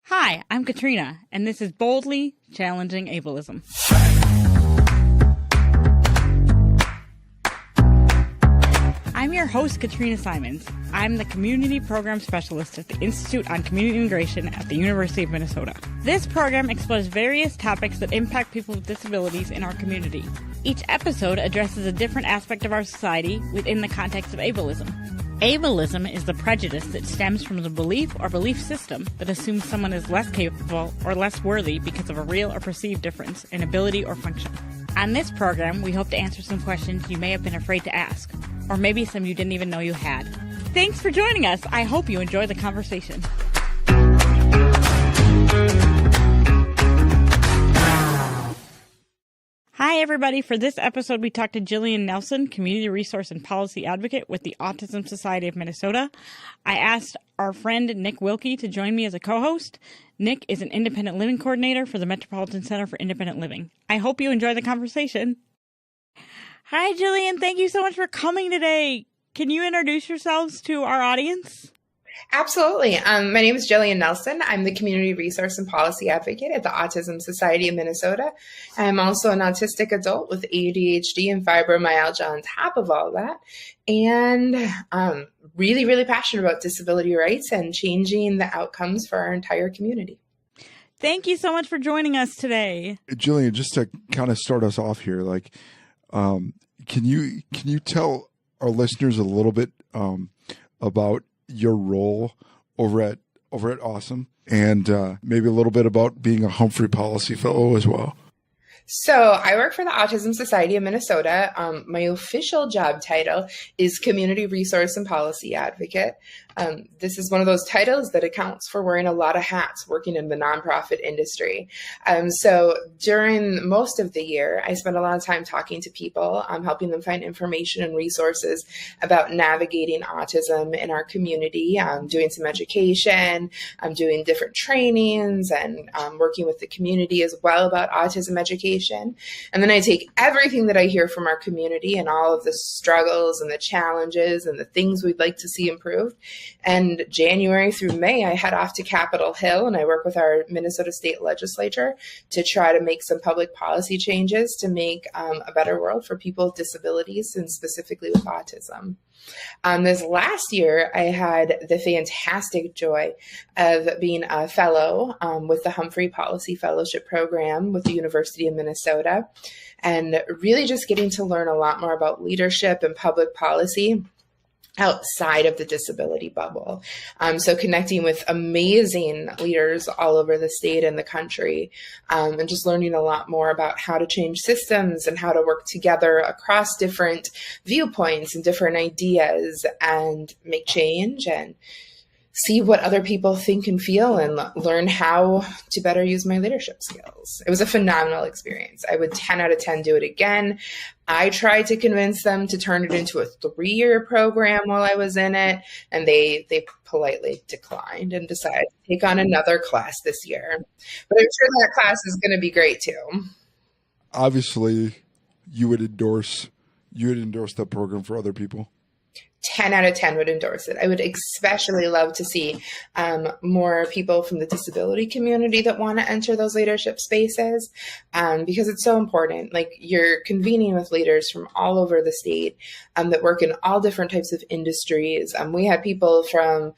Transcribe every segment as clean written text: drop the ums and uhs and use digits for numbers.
Hi, I'm Katrina, and this is Boldly Challenging Ableism. I'm your host, Katrina Simons. I'm the Community Program Specialist at the Institute on Community Integration at the University of Minnesota. This program explores various topics that impact people with disabilities in our community. Each episode addresses a different aspect of our society within the context of ableism. Ableism is the prejudice that stems from the belief or belief system that assumes someone is less capable or less worthy because of a real or perceived difference in ability or function. On this program, we hope to answer some questions you may have been afraid to ask, or maybe some you didn't even know you had. Thanks for joining us. I hope you enjoy the conversation. Hi, everybody. For this episode, we talked to Jillian Nelson, Community Resource and Policy Advocate with the Autism Society of Minnesota. I asked our friend Nick Wilke to join me as a co-host. Nick is an independent living coordinator for the Metropolitan Center for Independent Living. I hope you enjoy the conversation. Hi, Jillian. Thank you so much for coming today. Can you introduce yourselves to our audience? Absolutely. My name is Jillian Nelson. I'm the Community Resource and Policy Advocate at the Autism Society of Minnesota. I'm also an autistic adult with ADHD and fibromyalgia on top of all that. And I'm really, really passionate about disability rights and changing the outcomes for our entire community. Thank you so much for joining us today. Jillian, just to kind of start us off here, can you tell our listeners a little bit about your role over at Awesome, and maybe a little bit about being a Humphrey Policy Fellow as well? So I work for the Autism Society of Minnesota. My official job title is Community Resource and Policy Advocate. This is one of those titles that accounts for wearing a lot of hats working in the nonprofit industry. So during most of the year, I spend a lot of time talking to people, helping them find information and resources about navigating autism in our community, doing some education, doing different trainings, and working with the community as well about autism education. And then I take everything that I hear from our community and all of the struggles and the challenges and the things we'd like to see improved. And January through May, I head off to Capitol Hill and I work with our Minnesota State Legislature to try to make some public policy changes to make a better world for people with disabilities and specifically with autism. This last year, I had the fantastic joy of being a fellow with the Humphrey Policy Fellowship Program with the University of Minnesota, and really just getting to learn a lot more about leadership and public policy outside of the disability bubble. So connecting with amazing leaders all over the state and the country, and just learning a lot more about how to change systems and how to work together across different viewpoints and different ideas and make change and see what other people think and feel and learn how to better use my leadership skills. It was a phenomenal experience. I would 10 out of 10 do it again. I tried to convince them to turn it into a 3-year program while I was in it, and they politely declined and decided to take on another class this year. But I'm sure that class is going to be great too. Obviously, you would endorse that program for other people. 10 out of 10 would endorse it. I would especially love to see more people from the disability community that want to enter those leadership spaces, because it's so important. Like, you're convening with leaders from all over the state that work in all different types of industries. We had people from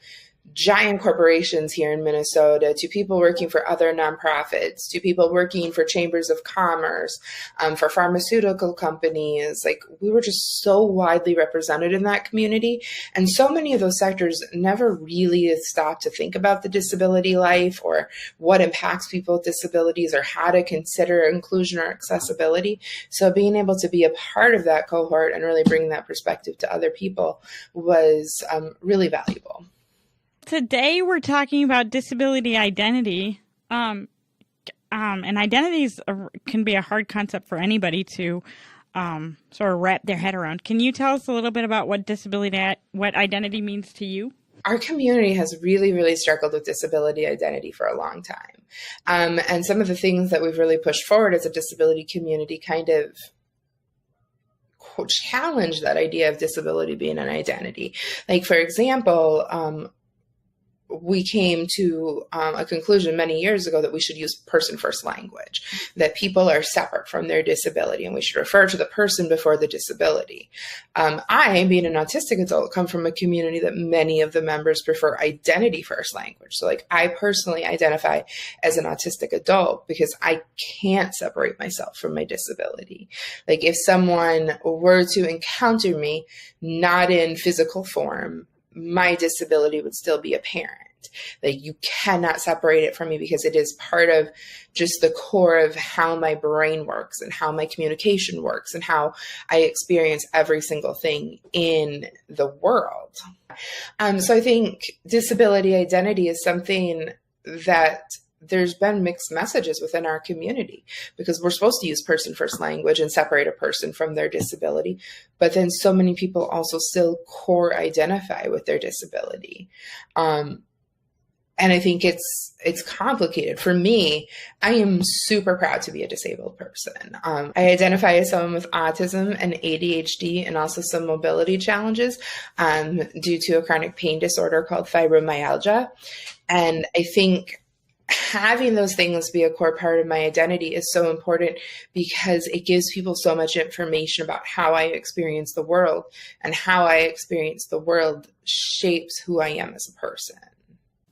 giant corporations here in Minnesota, to people working for other nonprofits, to people working for chambers of commerce, for pharmaceutical companies. Like, we were just so widely represented in that community. And so many of those sectors never really stopped to think about the disability life or what impacts people with disabilities or how to consider inclusion or accessibility. So being able to be a part of that cohort and really bring that perspective to other people was really valuable. Today, we're talking about disability identity, and identities can be a hard concept for anybody to sort of wrap their head around. Can you tell us a little bit about what identity means to you? Our community has really, really struggled with disability identity for a long time. And some of the things that we've really pushed forward as a disability community kind of challenge that idea of disability being an identity. Like, for example, we came to a conclusion many years ago that we should use person-first language, that people are separate from their disability and we should refer to the person before the disability. I, being an autistic adult, come from a community that many of the members prefer identity-first language. So like I personally identify as an autistic adult because I can't separate myself from my disability. Like if someone were to encounter me not in physical form, my disability would still be apparent. Like you cannot separate it from me because it is part of just the core of how my brain works and how my communication works and how I experience every single thing in the world. So I think disability identity is something that there's been mixed messages within our community because we're supposed to use person-first language and separate a person from their disability. But then so many people also still core identify with their disability. And I think it's complicated. For me, I am super proud to be a disabled person. I identify as someone with autism and ADHD and also some mobility challenges due to a chronic pain disorder called fibromyalgia. And I think having those things be a core part of my identity is so important because it gives people so much information about how I experience the world, and how I experience the world shapes who I am as a person.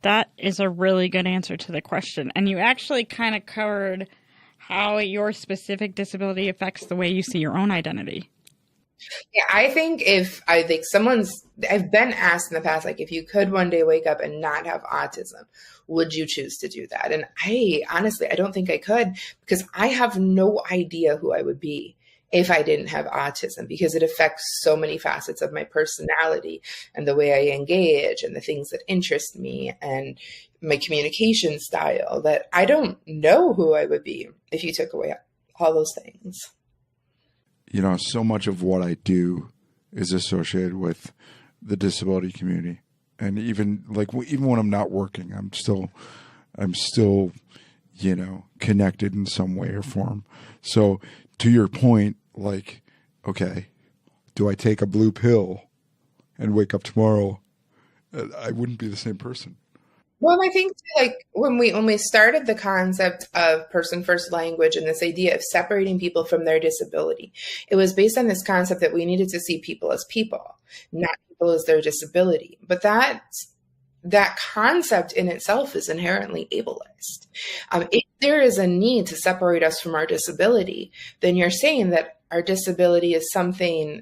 That is a really good answer to the question. And you actually kind of covered how your specific disability affects the way you see your own identity. Yeah, I think I've been asked in the past, like, if you could one day wake up and not have autism, would you choose to do that? And I don't think I could, because I have no idea who I would be if I didn't have autism, because it affects so many facets of my personality and the way I engage and the things that interest me and my communication style, that I don't know who I would be if you took away all those things. You know, so much of what I do is associated with the disability community. And even when I'm not working, I'm still, you know, connected in some way or form. So to your point, like, okay, do I take a blue pill and wake up tomorrow? I wouldn't be the same person. Well, I think like when we started the concept of person-first language and this idea of separating people from their disability, it was based on this concept that we needed to see people as people, not people as their disability. But that concept in itself is inherently ableist. If there is a need to separate us from our disability, then you're saying that our disability is something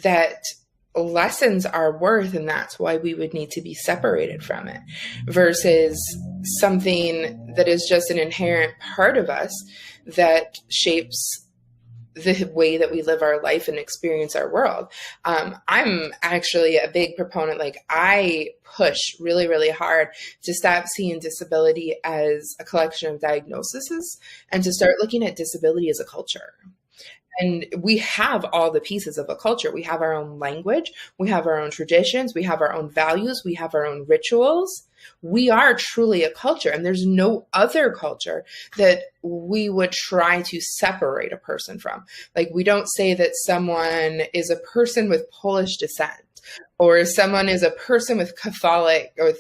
that lessens our worth, and that's why we would need to be separated from it, versus something that is just an inherent part of us that shapes the way that we live our life and experience our world. I'm actually a big proponent. Like, I push really, really hard to stop seeing disability as a collection of diagnoses and to start looking at disability as a culture. And we have all the pieces of a culture. We have our own language. We have our own traditions. We have our own values. We have our own rituals. We are truly a culture, and there's no other culture that we would try to separate a person from. Like, we don't say that someone is a person with Polish descent, or someone is a person with Catholic or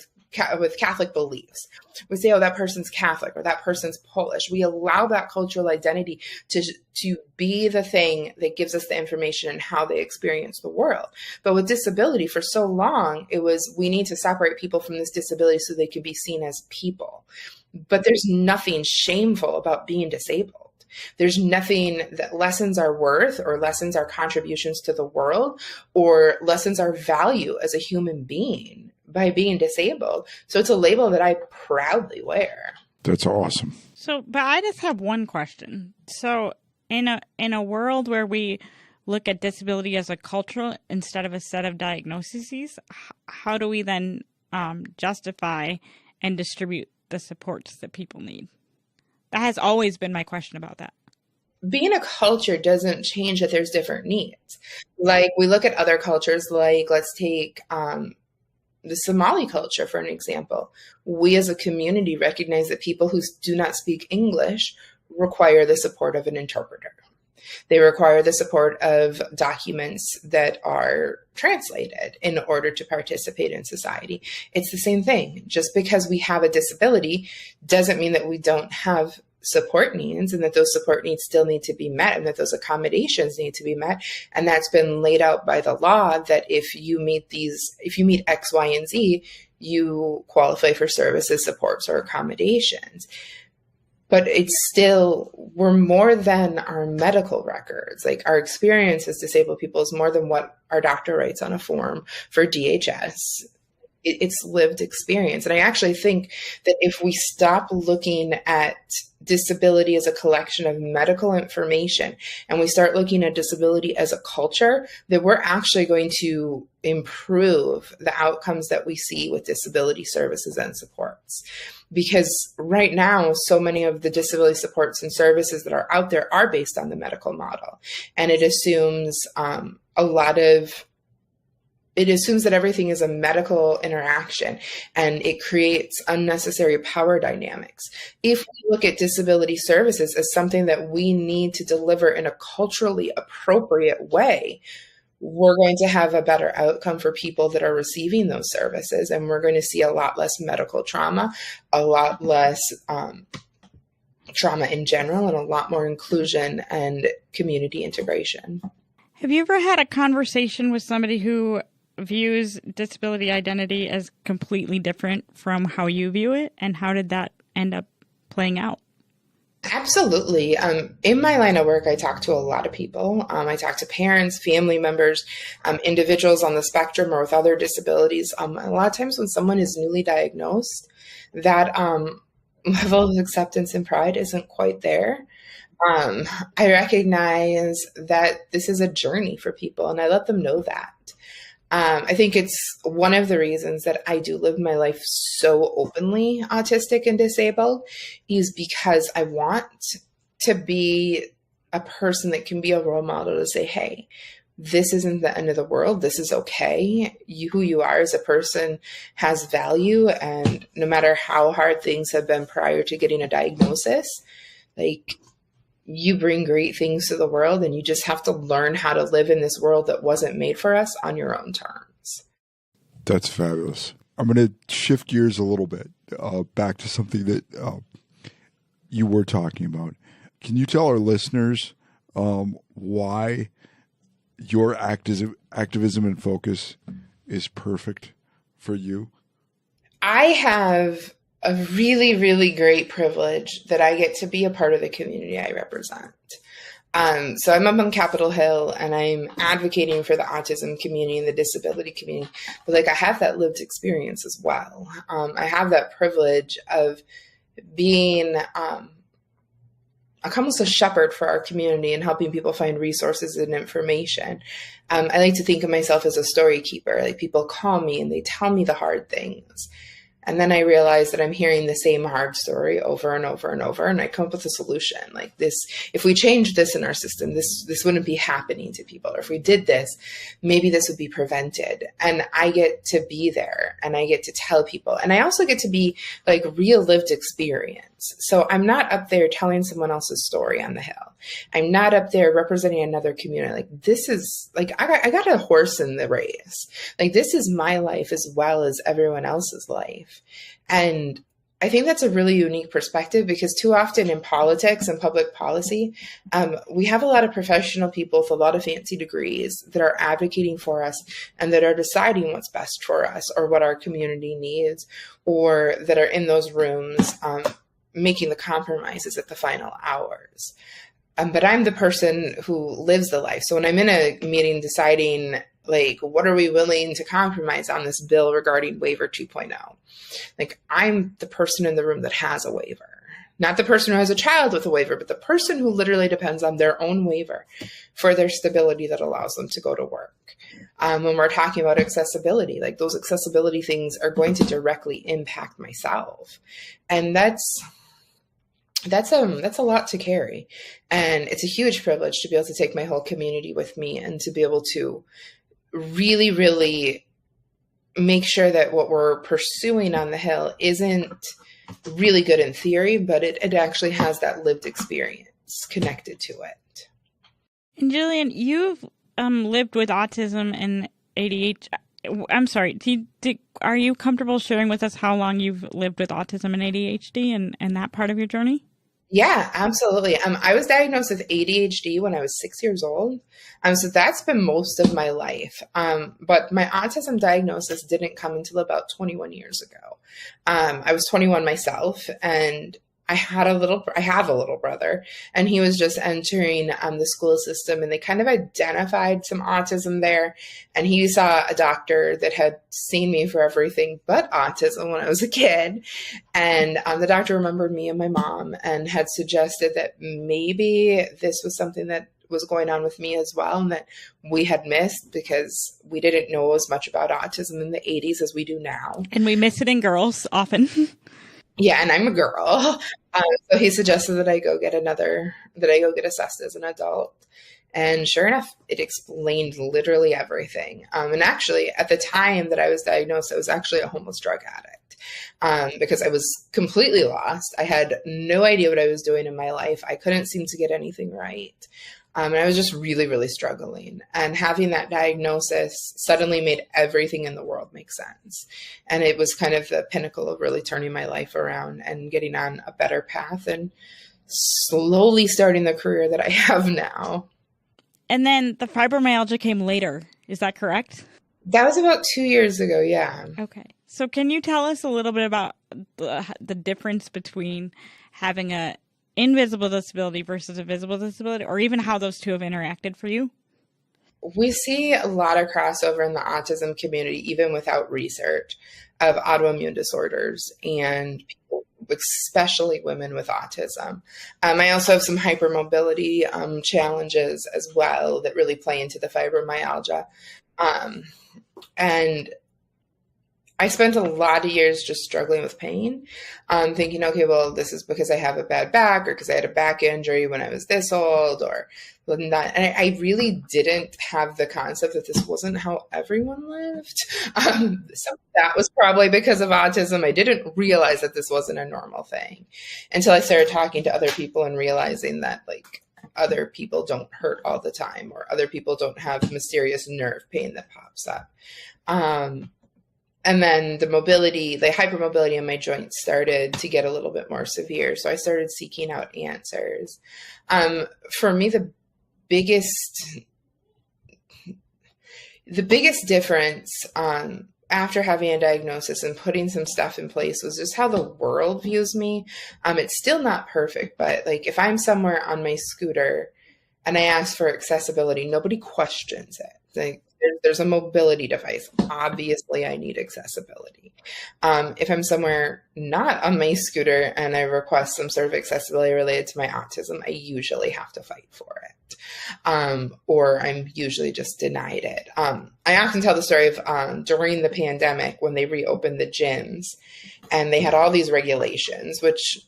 with Catholic beliefs. We say, oh, that person's Catholic or that person's Polish. We allow that cultural identity to be the thing that gives us the information and how they experience the world. But with disability, for so long, it was, we need to separate people from this disability so they can be seen as people. But there's nothing shameful about being disabled. There's nothing that lessens our worth or lessens our contributions to the world or lessens our value as a human being by being disabled. So it's a label that I proudly wear. That's awesome. So, but I just have one question. So in a world where we look at disability as a culture instead of a set of diagnoses, how do we then justify and distribute the supports that people need? That has always been my question about that. Being a culture doesn't change that there's different needs. Like, we look at other cultures, like, let's take the Somali culture, for an example. We as a community recognize that people who do not speak English require the support of an interpreter. They require the support of documents that are translated in order to participate in society. It's the same thing. Just because we have a disability doesn't mean that we don't have support needs, and that those support needs still need to be met, and that those accommodations need to be met. And that's been laid out by the law, that if you meet X, Y, and Z, you qualify for services, supports, or accommodations. But it's still, we're more than our medical records. Like, our experience as disabled people is more than what our doctor writes on a form for DHS. It's lived experience. And I actually think that if we stop looking at disability as a collection of medical information and we start looking at disability as a culture, that we're actually going to improve the outcomes that we see with disability services and supports. Because right now, so many of the disability supports and services that are out there are based on the medical model. And it assumes it assumes that everything is a medical interaction, and it creates unnecessary power dynamics. If we look at disability services as something that we need to deliver in a culturally appropriate way, we're going to have a better outcome for people that are receiving those services. And we're going to see a lot less medical trauma, a lot less trauma in general, and a lot more inclusion and community integration. Have you ever had a conversation with somebody who views disability identity as completely different from how you view it, and how did that end up playing out? Absolutely. In my line of work, I talk to a lot of people. I talk to parents, family members, individuals on the spectrum or with other disabilities. A lot of times when someone is newly diagnosed, that level of acceptance and pride isn't quite there. I recognize that this is a journey for people, and I let them know that. I think it's one of the reasons that I do live my life so openly autistic and disabled, is because I want to be a person that can be a role model to say, hey, this isn't the end of the world. This is okay. Who you are as a person has value. And no matter how hard things have been prior to getting a diagnosis, like, you bring great things to the world, and you just have to learn how to live in this world that wasn't made for us on your own terms. That's fabulous. I'm going to shift gears a little bit back to something that you were talking about. Can you tell our listeners why your activism and focus is perfect for you? I have a really, really great privilege that I get to be a part of the community I represent. So I'm up on Capitol Hill, and I'm advocating for the autism community and the disability community. But I have that lived experience as well. I have that privilege of being almost a shepherd for our community and helping people find resources and information. I like to think of myself as a story keeper. Like, people call me and they tell me the hard things. And then I realize that I'm hearing the same hard story over and over and over, and I come up with a solution. Like, this, if we change this in our system, this wouldn't be happening to people. Or if we did this, maybe this would be prevented. And I get to be there, and I get to tell people. And I also get to be like real lived experience. So I'm not up there telling someone else's story on the Hill. I'm not up there representing another community. Like, this is like, I got a horse in the race. Like, this is my life as well as everyone else's life. And I think that's a really unique perspective, because too often in politics and public policy, we have a lot of professional people with a lot of fancy degrees that are advocating for us and that are deciding what's best for us or what our community needs, or that are in those rooms making the compromises at the final hours. But I'm the person who lives the life. So when I'm in a meeting deciding, like, what are we willing to compromise on this bill regarding waiver 2.0? Like, I'm the person in the room that has a waiver, not the person who has a child with a waiver, but the person who literally depends on their own waiver for their stability that allows them to go to work. When we're talking about accessibility, like, those accessibility things are going to directly impact myself. And that's a lot to carry. And it's a huge privilege to be able to take my whole community with me and to be able to really, really make sure that what we're pursuing on the Hill isn't really good in theory, but it actually has that lived experience connected to it. And Jillian, you've lived with autism and ADHD. I'm sorry. Are you comfortable sharing with us how long you've lived with autism and ADHD and that part of your journey? Yeah, absolutely. I was diagnosed with ADHD when I was 6 years old. So that's been most of my life. But my autism diagnosis didn't come until about 21 years ago. I was 21 myself, and I have a little brother, and he was just entering the school system, and they kind of identified some autism there. And he saw a doctor that had seen me for everything but autism when I was a kid. And the doctor remembered me and my mom and had suggested that maybe this was something that was going on with me as well, and that we had missed because we didn't know as much about autism in the 80s as we do now. And we miss it in girls often. Yeah, and I'm a girl. So he suggested that I go get assessed as an adult. And sure enough, it explained literally everything. And actually, at the time that I was diagnosed, I was actually a homeless drug addict because I was completely lost. I had no idea what I was doing in my life. I couldn't seem to get anything right. And I was just really, really struggling. And having that diagnosis suddenly made everything in the world make sense. And it was kind of the pinnacle of really turning my life around and getting on a better path and slowly starting the career that I have now. And then the fibromyalgia came later. Is that correct? That was about 2 years ago, yeah. Okay. So can you tell us a little bit about the difference between having a invisible disability versus a visible disability, or even how those two have interacted for you? We see a lot of crossover in the autism community, even without research, of autoimmune disorders and people, especially women with autism. I also have some hypermobility challenges as well that really play into the fibromyalgia. And I spent a lot of years just struggling with pain, thinking, okay, well, this is because I have a bad back, or because I had a back injury when I was this old, or that. And I really didn't have the concept that this wasn't how everyone lived. So that was probably because of autism. I didn't realize that this wasn't a normal thing until I started talking to other people and realizing that, like, other people don't hurt all the time, or other people don't have mysterious nerve pain that pops up. And then the hypermobility in my joints started to get a little bit more severe. So I started seeking out answers. For me, the biggest difference after having a diagnosis and putting some stuff in place was just how the world views me. It's still not perfect, but like if I'm somewhere on my scooter and I ask for accessibility, nobody questions it. Like, there's a mobility device. Obviously, I need accessibility. If I'm somewhere not on my scooter and I request some sort of accessibility related to my autism, I usually have to fight for it. Or I'm usually just denied it. I often tell the story of during the pandemic when they reopened the gyms and they had all these regulations, which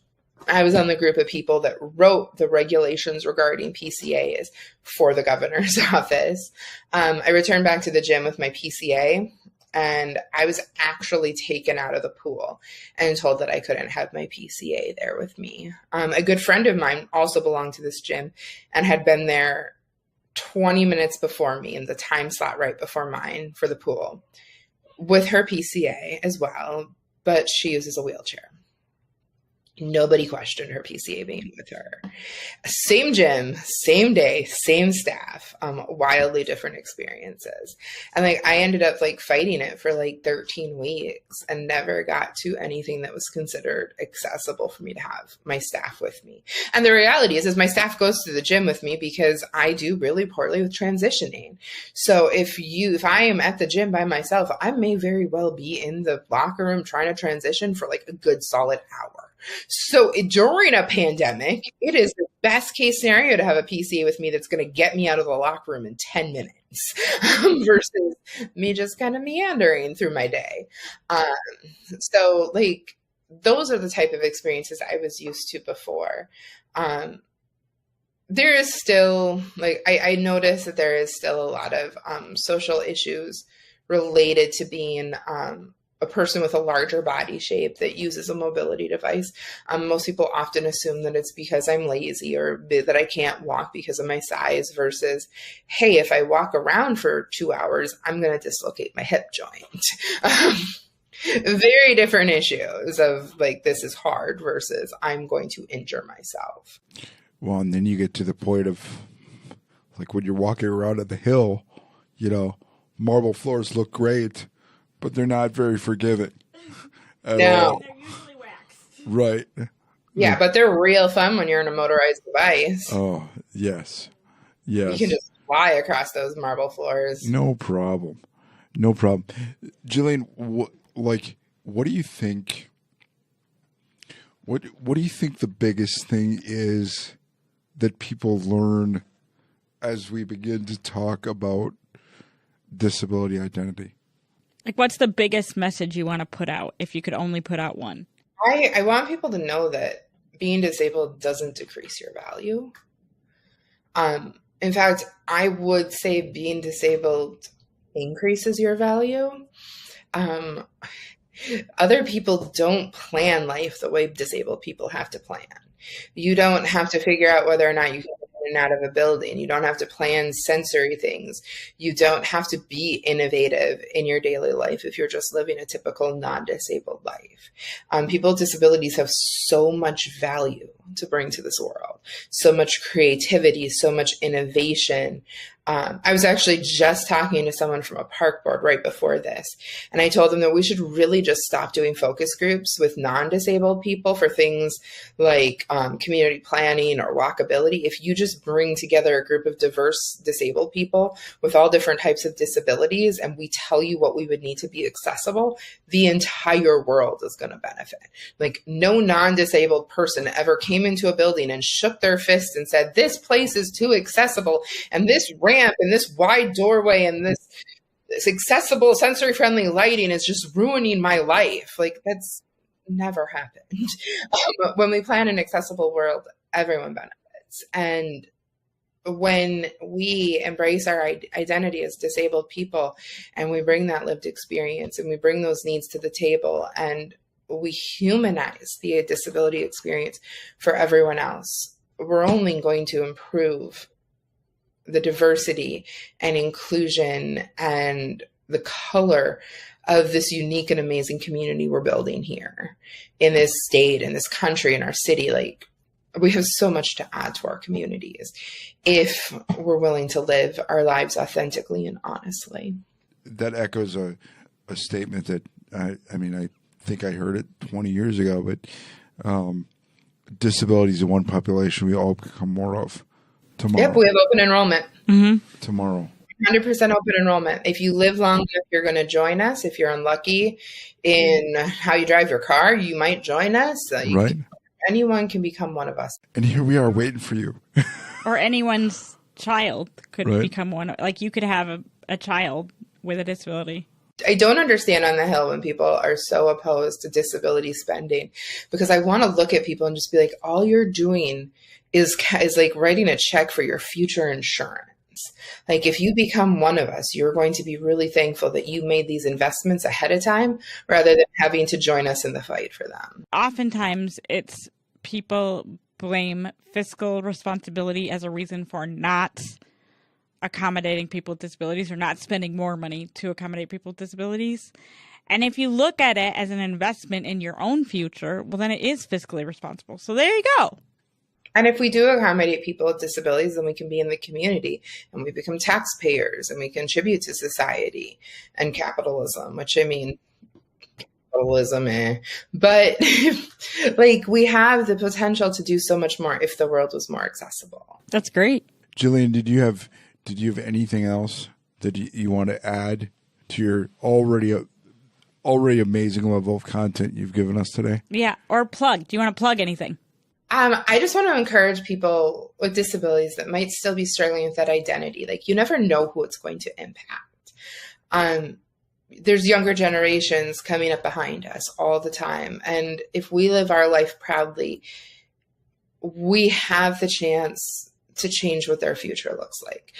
I was on the group of people that wrote the regulations regarding PCAs for the governor's office. I returned back to the gym with my PCA, and I was actually taken out of the pool and told that I couldn't have my PCA there with me. A good friend of mine also belonged to this gym and had been there 20 minutes before me in the time slot right before mine for the pool with her PCA as well, but she uses a wheelchair. Nobody questioned her PCA being with her. Same gym, same day, same staff, wildly different experiences. And like, I ended up like fighting it for like 13 weeks and never got to anything that was considered accessible for me to have my staff with me. And the reality is my staff goes to the gym with me because I do really poorly with transitioning. So if I am at the gym by myself, I may very well be in the locker room trying to transition for like a good solid hour. So during a pandemic, it is the best case scenario to have a PCA with me that's going to get me out of the locker room in 10 minutes versus me just kind of meandering through my day. So like, those are the type of experiences I was used to before. There is still, like, I notice that there is still a lot of social issues related to being a person with a larger body shape that uses a mobility device. Most people often assume that it's because I'm lazy or that I can't walk because of my size versus, hey, if I walk around for 2 hours, I'm going to dislocate my hip joint. Very different issues of like, this is hard versus I'm going to injure myself. Well, and then you get to the point of like when you're walking around at the hill, you know, marble floors look great, but they're not very forgiving at all. They're usually waxed. Right. Yeah, but they're real fun when you're in a motorized device. Oh, yes. Yes. You can just fly across those marble floors. No problem. No problem. Jillian, what do you think? What do you think the biggest thing is that people learn as we begin to talk about disability identity? Like, what's the biggest message you want to put out if you could only put out one? I want people to know that being disabled doesn't decrease your value. In fact, I would say being disabled increases your value. Other people don't plan life the way disabled people have to plan. You don't have to figure out whether or not you can get in and out of a building. You don't have to plan sensory things. You don't have to be innovative in your daily life if you're just living a typical non-disabled life. People with disabilities have so much value to bring to this world, so much creativity, so much innovation. I was actually just talking to someone from a park board right before this, and I told them that we should really just stop doing focus groups with non-disabled people for things like community planning or walkability. If you just bring together a group of diverse disabled people with all different types of disabilities and we tell you what we would need to be accessible, the entire world is going to benefit. Like, no non-disabled person ever came into a building and shook their fist and said, this place is too accessible, and this ramp and this wide doorway and this accessible sensory friendly lighting is just ruining my life. Like, that's never happened. When we plan an accessible world, everyone benefits. And when we embrace our identity as disabled people and we bring that lived experience and we bring those needs to the table and we humanize the disability experience for everyone else, we're only going to improve the diversity and inclusion and the color of this unique and amazing community we're building here in this state, in this country, in our city. Like, we have so much to add to our communities if we're willing to live our lives authentically and honestly. That echoes a statement that I think I heard it 20 years ago, but disabilities in one population we all become more of tomorrow. Yep, we have open enrollment. Mm-hmm. Tomorrow. 100% open enrollment. If you live long enough, you're going to join us. If you're unlucky in how you drive your car, you might join us. Right. Anyone can become one of us. And here we are waiting for you. Or anyone's child could Right. become one. Like, you could have a child with a disability. I don't understand on the Hill when people are so opposed to disability spending, because I want to look at people and just be like, all you're doing is like writing a check for your future insurance. Like, if you become one of us, you're going to be really thankful that you made these investments ahead of time rather than having to join us in the fight for them. Oftentimes, it's people blame fiscal responsibility as a reason for not accommodating people with disabilities or not spending more money to accommodate people with disabilities. And if you look at it as an investment in your own future, well, then it is fiscally responsible. So there you go. And if we do accommodate people with disabilities, then we can be in the community and we become taxpayers and we contribute to society and capitalism, which, I mean, capitalism, but like, we have the potential to do so much more if the world was more accessible. That's great. Jillian, did you have anything else that you want to add to your already amazing level of content you've given us today? Yeah, or plug. Do you want to plug anything? I just want to encourage people with disabilities that might still be struggling with that identity. Like, you never know who it's going to impact. There's younger generations coming up behind us all the time. And if we live our life proudly, we have the chance to change what their future looks like.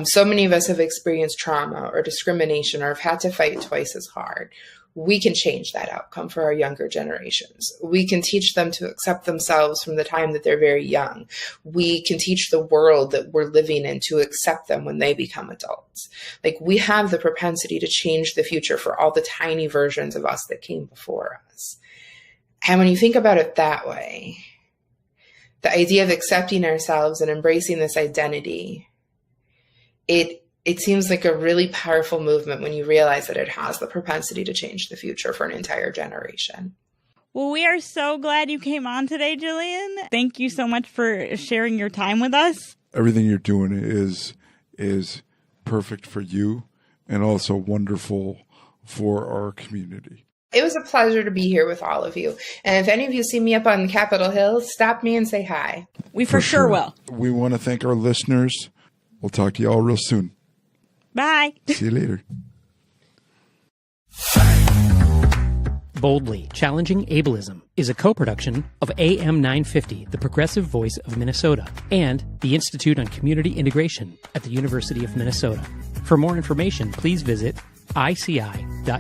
So many of us have experienced trauma or discrimination or have had to fight twice as hard. we can change that outcome for our younger generations. We can teach them to accept themselves from the time that they're very young. We can teach the world that we're living in to accept them when they become adults. Like, we have the propensity to change the future for all the tiny versions of us that came before us. And when you think about it that way, the idea of accepting ourselves and embracing this identity, it seems like a really powerful movement when you realize that it has the propensity to change the future for an entire generation. Well, we are so glad you came on today, Jillian. Thank you so much for sharing your time with us. Everything you're doing is perfect for you and also wonderful for our community. It was a pleasure to be here with all of you. And if any of you see me up on Capitol Hill, stop me and say hi. We for sure will. We want to thank our listeners. We'll talk to you all real soon. Bye. See you later. Boldly Challenging Ableism is a co-production of AM 950, the progressive voice of Minnesota, and the Institute on Community Integration at the University of Minnesota. For more information, please visit ici.umn.edu.